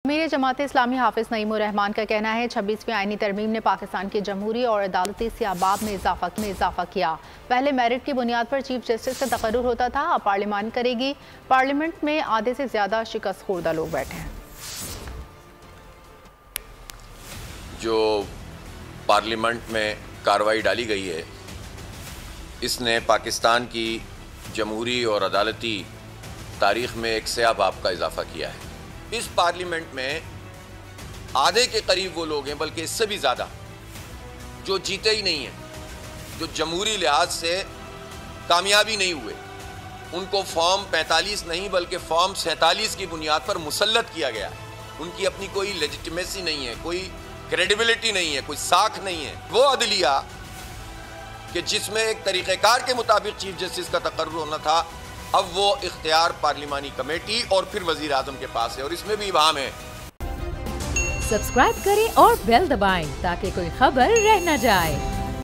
मीर जमात इस्लामी हाफिज नईमुर रहमान का कहना है 26वीं आईनी तरमीम ने पाकिस्तान की जमहूरी और अदालती सियाबाब में इजाफा किया। पहले मेरिट की बुनियाद पर चीफ जस्टिस का तकर्रुर होता था, अब पार्लियामान करेगी। पार्लियामेंट में आधे से ज्यादा शिकस्त खुर्दा लोग बैठे हैं। जो पार्लियामेंट में कार्रवाई डाली गई है, इसने पाकिस्तान की जमहूरी और अदालती तारीख़ में एक सियाबाब का इजाफा किया है। इस पार्लियामेंट में आधे के करीब वो लोग हैं, बल्कि इससे भी ज़्यादा, जो जीते ही नहीं हैं, जो जमहूरी लिहाज से कामयाबी नहीं हुए। उनको फॉर्म 45 नहीं बल्कि फॉर्म 47 की बुनियाद पर मुसल्लत किया गया है। उनकी अपनी कोई लेजिटिमेसी नहीं है, कोई क्रेडिबिलिटी नहीं है, कोई साख नहीं है। वो अदलिया कि जिसमें एक तरीक़ेकार के मुताबिक चीफ जस्टिस का तकर्रुर होना था, अब वो इख्तियार पार्लिमानी कमेटी और फिर वज़ीर आज़म के पास है, और इसमें भी इबाहम है। सब्सक्राइब करें और बेल दबाएं ताकि कोई खबर रह न जाए।